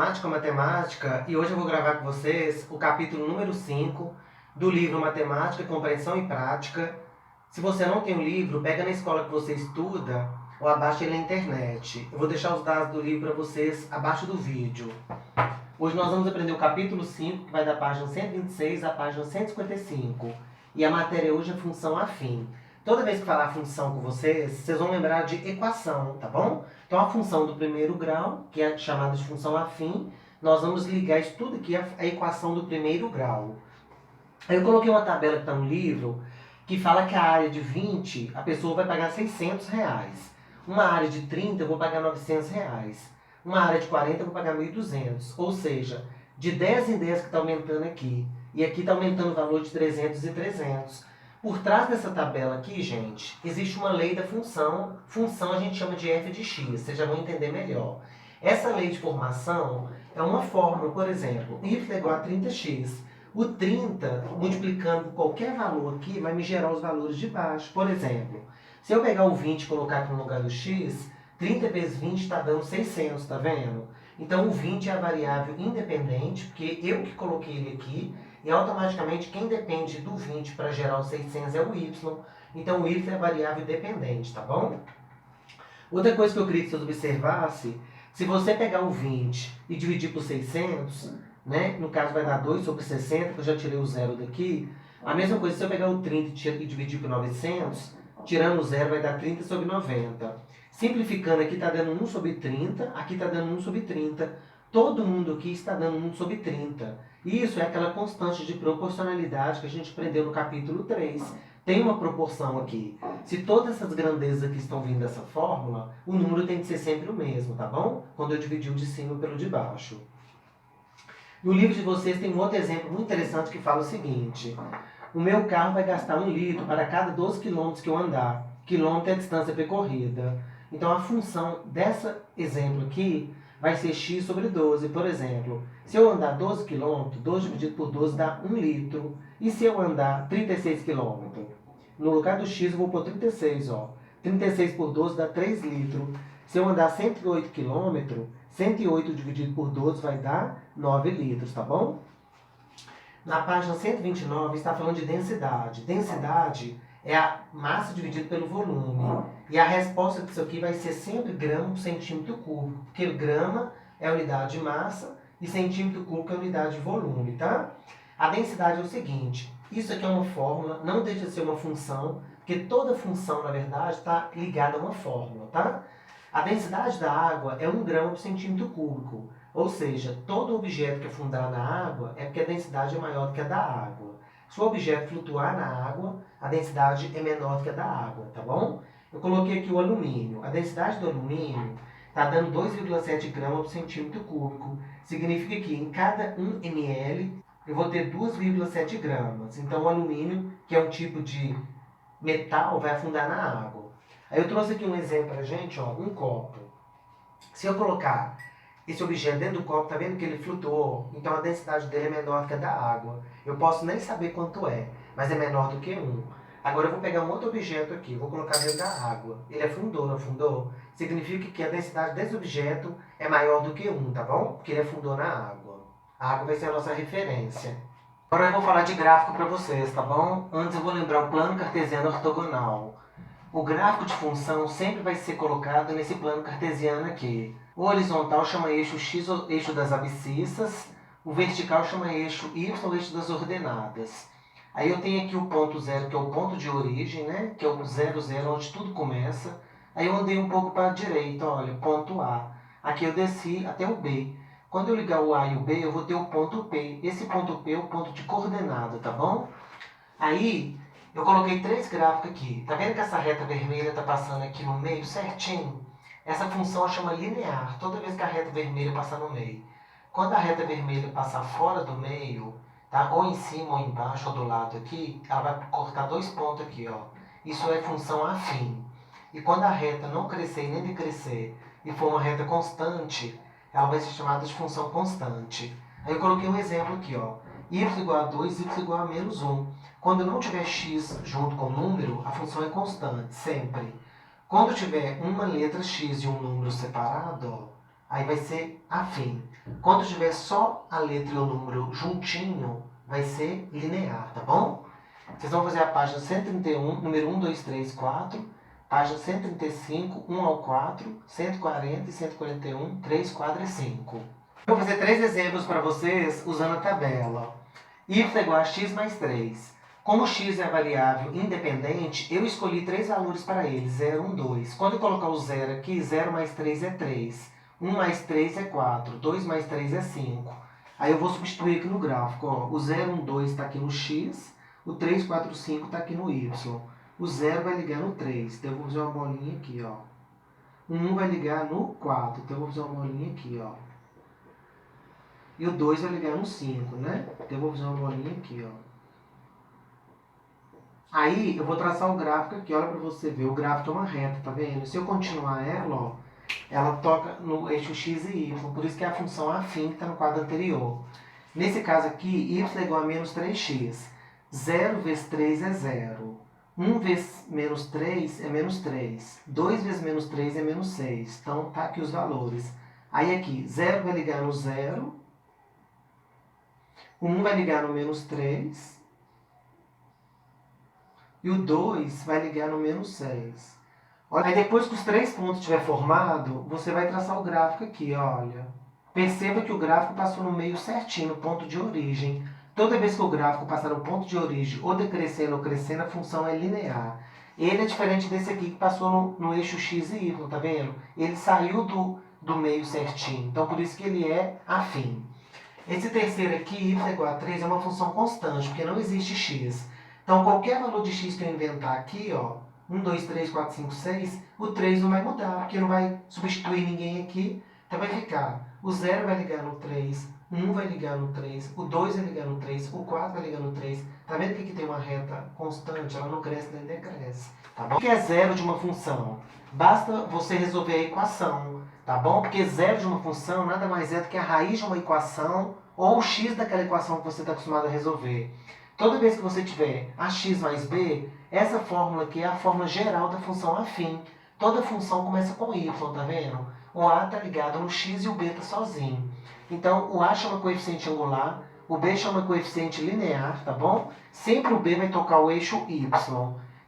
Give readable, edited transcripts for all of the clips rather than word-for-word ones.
Matemática, e hoje eu vou gravar com vocês o capítulo número 5 do livro Matemática, Compreensão e Prática. Se você não tem o livro, pega na escola que você estuda ou abaixa ele na internet. Eu vou deixar os dados do livro para vocês abaixo do vídeo. Hoje nós vamos aprender o capítulo 5, que vai da página 126 à página 155. E a matéria hoje é função afim. Toda vez que falar função com vocês, vocês vão lembrar de equação, tá bom? Então a função do primeiro grau, que é chamada de função afim, nós vamos ligar isso tudo aqui à equação do primeiro grau. Aí eu coloquei uma tabela que está no livro, que fala que a área de 20, a pessoa vai pagar R$600. Uma área de 30, eu vou pagar R$900. Uma área de 40, eu vou pagar R$1.200. Ou seja, de 10 em 10 que está aumentando aqui. E aqui está aumentando o valor de 300 e 300. Por trás dessa tabela aqui, gente, existe uma lei da função. Função a gente chama de f de x, vocês já vão entender melhor. Essa lei de formação é uma fórmula, por exemplo, y é igual a 30x. O 30, multiplicando por qualquer valor aqui, vai me gerar os valores de baixo. Por exemplo, se eu pegar o 20 e colocar aqui no lugar do x, 30 vezes 20 está dando 600, tá vendo? Então o 20 é a variável independente, porque eu que coloquei ele aqui, e automaticamente quem depende do 20 para gerar os 600 é o y. Então o y é a variável dependente, tá bom? Outra coisa que eu queria que vocês observassem, se você pegar o 20 e dividir por 600, né? No caso vai dar 2 sobre 60, que eu já tirei o zero daqui. A mesma coisa se eu pegar o 30 e dividir por 900, tirando o zero vai dar 30 sobre 90. Simplificando aqui está dando 1 sobre 30, aqui está dando 1 sobre 30. Todo mundo aqui está dando 1 sobre 30. Isso é aquela constante de proporcionalidade que a gente aprendeu no capítulo 3. Tem uma proporção aqui. Se todas essas grandezas aqui estão vindo dessa fórmula, o número tem que ser sempre o mesmo, tá bom? Quando eu dividir o de cima pelo de baixo. No livro de vocês tem um outro exemplo muito interessante que fala o seguinte. O meu carro vai gastar 1 litro para cada 12 km que eu andar. Quilômetro é a distância percorrida. Então a função desse exemplo aqui vai ser x sobre 12. Por exemplo, se eu andar 12 km, 12 dividido por 12 dá 1 litro. E se eu andar 36 km? No lugar do x eu vou pôr 36, ó. 36 por 12 dá 3 litros. Se eu andar 108 km, 108 dividido por 12 vai dar 9 litros, tá bom? Na página 129 está falando de densidade. Densidade é a massa dividida pelo volume. E a resposta disso aqui vai ser sempre grama por centímetro cúbico, porque grama é a unidade de massa e centímetro cúbico é a unidade de volume, tá? A densidade é o seguinte, isso aqui é uma fórmula, não deixa de ser uma função, porque toda função, na verdade, está ligada a uma fórmula, tá? A densidade da água é 1 grama por centímetro cúbico, ou seja, todo objeto que afundar na água é porque a densidade é maior do que a da água. Se o objeto flutuar na água, a densidade é menor do que a da água, tá bom? Eu coloquei aqui o alumínio. A densidade do alumínio está dando 2,7 gramas por centímetro cúbico. Significa que em cada 1 ml eu vou ter 2,7 gramas. Então o alumínio, que é um tipo de metal, vai afundar na água. Aí eu trouxe aqui um exemplo pra gente, ó, um copo. Se eu colocar esse objeto dentro do copo, tá vendo que ele flutuou? Então a densidade dele é menor do que a da água. Eu posso nem saber quanto é, mas é menor do que 1. Agora eu vou pegar um outro objeto aqui, vou colocar dentro da água. Ele afundou, não afundou? Significa que a densidade desse objeto é maior do que 1, tá bom? Porque ele afundou na água. A água vai ser a nossa referência. Agora eu vou falar de gráfico para vocês, tá bom? Antes eu vou lembrar o plano cartesiano ortogonal. O gráfico de função sempre vai ser colocado nesse plano cartesiano aqui. O horizontal chama eixo x, eixo das abscissas. O vertical chama eixo y, eixo das ordenadas. Aí eu tenho aqui o ponto 0, que é o ponto de origem, né? Que é o 0, 0, onde tudo começa. Aí eu andei um pouco para a direita, olha, ponto A. Aqui eu desci até o B. Quando eu ligar o A e o B, eu vou ter o ponto P. Esse ponto P é o ponto de coordenada, tá bom? Aí eu coloquei 3 gráficos aqui. Tá vendo que essa reta vermelha está passando aqui no meio certinho? Essa função chama linear, toda vez que a reta vermelha passar no meio. Quando a reta vermelha passar fora do meio, tá? Ou em cima ou embaixo ou do lado aqui, ela vai cortar 2 pontos aqui, ó. Isso é função afim. E quando a reta não crescer e nem decrescer e for uma reta constante, ela vai ser chamada de função constante. Aí eu coloquei um exemplo aqui, ó. Y igual a 2, y igual a menos 1. Quando não tiver x junto com o número, a função é constante, sempre. Quando tiver uma letra x e um número separado, ó, aí vai ser afim. Quando tiver só a letra e o número juntinho, vai ser linear, tá bom? Vocês vão fazer a página 131, número 1, 2, 3, 4, página 135, 1 ao 4, 140 e 141, 3, 4 e 5. Eu vou fazer 3 exemplos para vocês usando a tabela. Y é igual a x mais 3. Como x é a variável independente, eu escolhi 3 valores para ele, 0, 1, 2. Quando eu colocar o 0 aqui, 0 mais 3 é 3. 1 mais 3 é 4. 2 mais 3 é 5. Aí eu vou substituir aqui no gráfico. Ó. O 0, 1, 2 está aqui no x. O 3, 4, 5 está aqui no y. O 0 vai ligar no 3. Então eu vou fazer uma bolinha aqui. Ó. O 1 vai ligar no 4. Então eu vou fazer uma bolinha aqui. Ó. E o 2 vai ligar no 5, né? Então eu vou fazer uma bolinha aqui, ó. Aí eu vou traçar o gráfico aqui, olha para você ver. O gráfico é uma reta, tá vendo? Se eu continuar ela, ó, ela toca no eixo x e y. Por isso que é a função afim que está no quadro anterior. Nesse caso aqui, y é igual a menos 3x. 0 vezes 3 é 0. 1 vezes menos 3 é menos 3. 2 vezes menos 3 é menos 6. Então tá aqui os valores. Aí aqui, 0 vai ligar no 0. O 1 vai ligar no menos 3. E o 2 vai ligar no menos 6. Olha, aí depois que os 3 pontos estiver formado, você vai traçar o gráfico aqui, olha. Perceba que o gráfico passou no meio certinho, no ponto de origem. Toda vez que o gráfico passar no ponto de origem, ou decrescendo ou crescendo, a função é linear. Ele é diferente desse aqui que passou no eixo x e y, tá vendo? Ele saiu do meio certinho, então por isso que ele é afim. Esse terceiro aqui, y é igual a 3, é uma função constante, porque não existe x. Então, qualquer valor de x que eu inventar aqui, ó, 1, 2, 3, 4, 5, 6, o 3 não vai mudar, porque não vai substituir ninguém aqui. Então, vai ficar, o 0 vai ligar no 3, o 1 vai ligar no 3, o 2 vai ligar no 3, o 4 vai ligar no 3. Tá vendo que aqui tem uma reta constante? Ela não cresce nem decresce, tá bom? O que é zero de uma função? Basta você resolver a equação, tá bom? Porque zero de uma função nada mais é do que a raiz de uma equação ou o x daquela equação que você está acostumado a resolver. Toda vez que você tiver ax mais b, essa fórmula aqui é a fórmula geral da função afim. Toda função começa com y, tá vendo? O a está ligado no x e o b está sozinho. Então, o a chama coeficiente angular, o b chama coeficiente linear, tá bom? Sempre o b vai tocar o eixo y.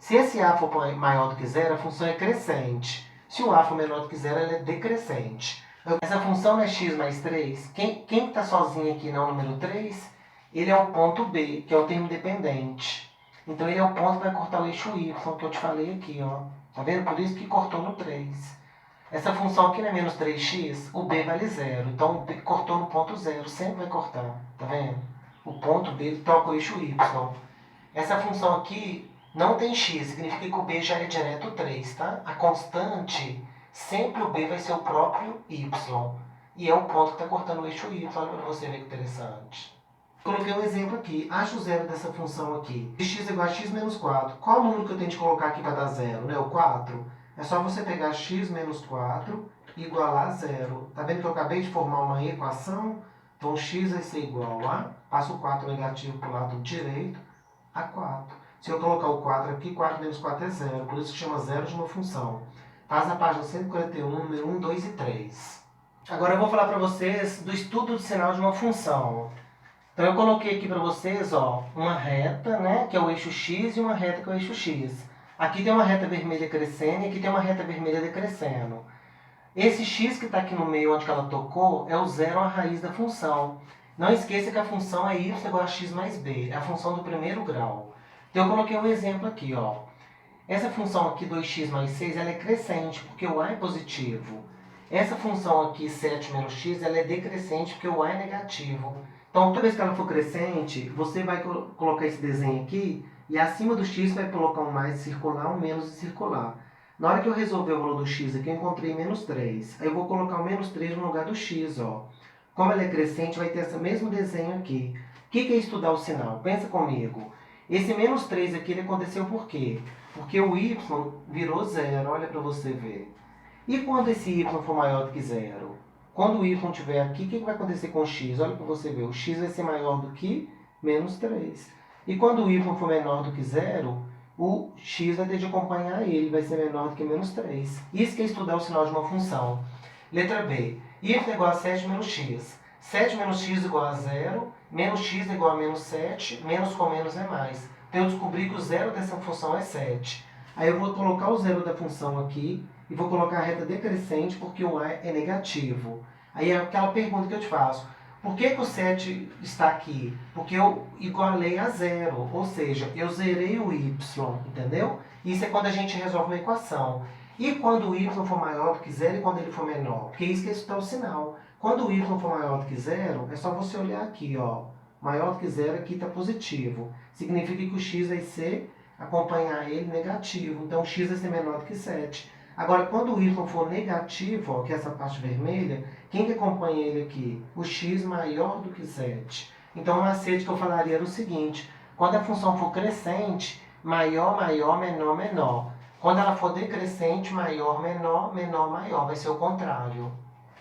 Se esse a for maior do que zero, a função é crescente. Se o a for menor do que zero, ela é decrescente. Essa função é x mais 3. Quem está sozinho aqui no número 3? Ele é o ponto B, que é o termo dependente. Então, ele é o ponto que vai cortar o eixo Y, que eu te falei aqui, ó. Tá vendo? Por isso que cortou no 3. Essa função aqui não é menos 3x, o B vale 0. Então, o B cortou no ponto 0, sempre vai cortar. Tá vendo? O ponto B toca o eixo Y. Essa função aqui não tem x, significa que o B já é direto 3, tá? A constante, sempre o B vai ser o próprio y. E é o ponto que está cortando o eixo y. Olha para você ver que interessante. Coloquei um exemplo aqui. Acho o zero dessa função aqui. x é igual a x menos 4. Qual o número que eu tenho de colocar aqui para dar zero? Né? O 4. É só você pegar x menos 4 e igualar a zero. Tá vendo que eu acabei de formar uma equação? Então, x vai ser igual a... Passo o 4 negativo para o lado direito, a 4. Se eu colocar o 4 aqui, 4 menos 4 é zero. Por isso que chama zero de uma função. Faz a página 141, número 1, 2 e 3. Agora eu vou falar para vocês do estudo do sinal de uma função. Então, eu coloquei aqui para vocês, ó, uma reta, né, que é o eixo x, e uma reta que é o eixo x. Aqui tem uma reta vermelha crescendo e aqui tem uma reta vermelha decrescendo. Esse x que está aqui no meio, onde ela tocou, é o zero a raiz da função. Não esqueça que a função é y igual a x mais b, é a função do primeiro grau. Então, eu coloquei um exemplo aqui, ó. Essa função aqui, 2x mais 6, ela é crescente, porque o a é positivo. Essa função aqui, 7 menos x, ela é decrescente, porque o a é negativo. Então, toda vez que ela for crescente, você vai colocar esse desenho aqui, e acima do x vai colocar um mais circular, um menos circular. Na hora que eu resolver o valor do x aqui, eu encontrei menos 3. Aí eu vou colocar o menos 3 no lugar do x, ó. Como ela é crescente, vai ter esse mesmo desenho aqui. O que é estudar o sinal? Pensa comigo. Esse menos 3 aqui, ele aconteceu por quê? Porque o y virou zero, olha para você ver. E quando esse y for maior do que zero? Quando o y estiver aqui, o que vai acontecer com o x? Olha para você ver, o x vai ser maior do que menos 3. E quando o y for menor do que zero, o x vai ter de acompanhar ele, vai ser menor do que menos 3. Isso que é estudar o sinal de uma função. Letra B. Y é igual a 7 menos x. 7 menos x igual a 0, menos x é igual a menos 7, menos com menos é mais. Então eu descobri que o zero dessa função é 7. Aí eu vou colocar o zero da função aqui e vou colocar a reta decrescente porque o a é negativo. Aí é aquela pergunta que eu te faço. Por que o 7 está aqui? Porque eu igualei a zero, ou seja, eu zerei o y, entendeu? Isso é quando a gente resolve uma equação. E quando o y for maior do que zero e quando ele for menor? Porque isso que é o sinal. Quando o y for maior do que zero, é só você olhar aqui, ó. Maior do que zero aqui está positivo. Significa que o x vai ser, acompanhar ele, negativo. Então, o x vai ser menor do que 7. Agora, quando o y for negativo, ó, que é essa parte vermelha, quem que acompanha ele aqui? O x maior do que 7. Então, o macete que eu falaria era o seguinte. Quando a função for crescente, maior, maior, menor, menor. Quando ela for decrescente, maior, menor, menor, maior. Vai ser o contrário.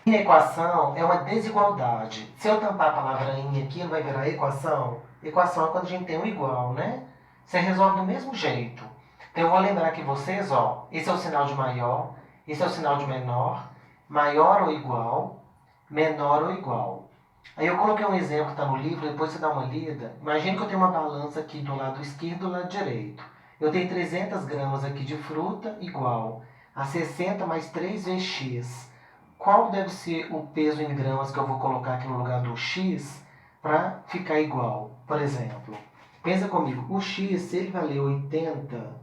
E a equação é uma desigualdade. Se eu tampar a palavra em aqui, não vai virar equação? Equação é quando a gente tem um igual, né? Você resolve do mesmo jeito. Então eu vou lembrar aqui vocês, ó. Esse é o sinal de maior, esse é o sinal de menor, maior ou igual, menor ou igual. Aí eu coloquei um exemplo que está no livro, depois você dá uma lida. Imagina que eu tenho uma balança aqui do lado esquerdo e do lado direito. Eu tenho 300 gramas aqui de fruta igual a 60 mais 3 vezes x. Qual deve ser o peso em gramas que eu vou colocar aqui no lugar do x para ficar igual? Por exemplo, pensa comigo, o x, se ele valer 80,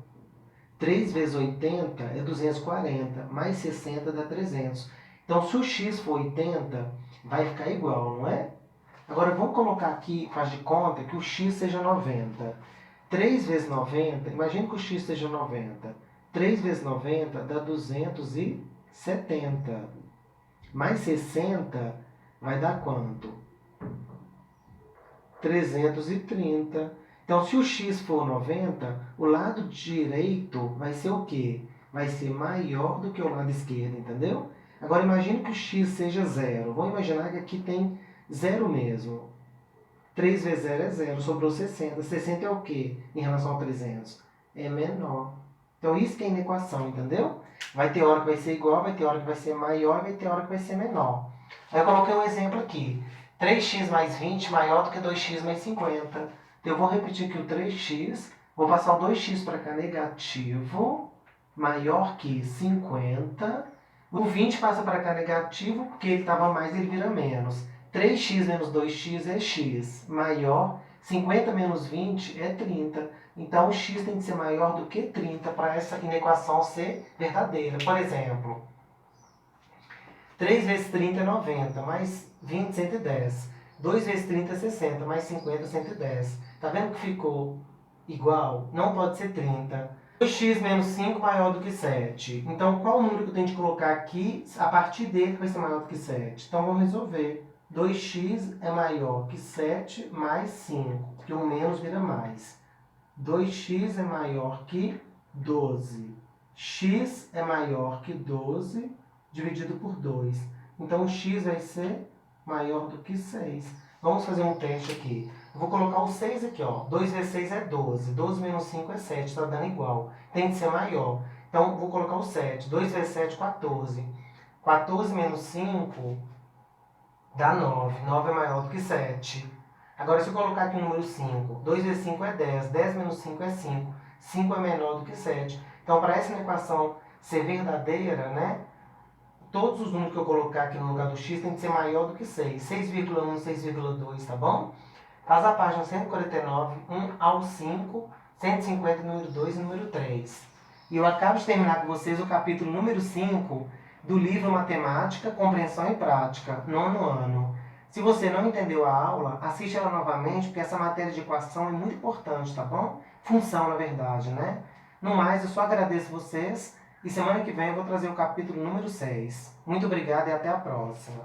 3 vezes 80 é 240, mais 60 dá 300. Então, se o x for 80, vai ficar igual, não é? Agora, vamos colocar aqui, faz de conta, que o x seja 90. 3 vezes 90, imagine que o x seja 90. 3 vezes 90 dá 270. Mais 60 vai dar quanto? 330. Então, se o x for 90, o lado direito vai ser o quê? Vai ser maior do que o lado esquerdo, entendeu? Agora, imagine que o x seja 0. Vamos imaginar que aqui tem 0 mesmo. 3 vezes 0 é 0, sobrou 60. 60 é o quê em relação ao 300? É menor. Então, isso que é inequação, entendeu? Vai ter hora que vai ser igual, vai ter hora que vai ser maior, vai ter hora que vai ser menor. Aí eu coloquei um exemplo aqui. 3x mais 20 maior do que 2x mais 50. Então, eu vou repetir aqui o 3x, vou passar o 2x para cá negativo, maior que 50. O 20 passa para cá negativo, porque ele estava mais, ele vira menos. 3x menos 2x é x, maior. 50 menos 20 é 30. Então, o x tem que ser maior do que 30 para essa inequação ser verdadeira. Por exemplo, 3 vezes 30 é 90, mais 20, 110. 2 vezes 30 é 60, mais 50, 110. Tá vendo que ficou igual? Não pode ser 30. 2x menos 5 maior do que 7. Então, qual o número que eu tenho que colocar aqui a partir dele que vai ser maior do que 7? Então, vamos resolver. 2x é maior que 7 mais 5, porque o menos vira mais. 2x é maior que 12. X é maior que 12 dividido por 2. Então, o x vai ser maior do que 6. Vamos fazer um teste aqui. Eu vou colocar o 6 aqui, ó. 2 vezes 6 é 12. 12 menos 5 é 7. Está dando igual. Tem que ser maior. Então, eu vou colocar o 7. 2 vezes 7, 14. 14 menos 5 dá 9. 9 é maior do que 7. Agora, se eu colocar aqui o número 5, 2 vezes 5 é 10. 10 menos 5 é 5. 5 é menor do que 7. Então, para essa equação ser verdadeira, né? Todos os números que eu colocar aqui no lugar do x tem que ser maior do que 6. 6,1, 6,2, tá bom? Faz a página 149, 1 ao 5, 150, número 2 e número 3. E eu acabo de terminar com vocês o capítulo número 5 do livro Matemática, Compreensão e Prática, 9º ano. Se você não entendeu a aula, assiste ela novamente, porque essa matéria de equação é muito importante, tá bom? Função, na verdade, né? No mais, eu só agradeço vocês e semana que vem eu vou trazer o capítulo número 6. Muito obrigado e até a próxima.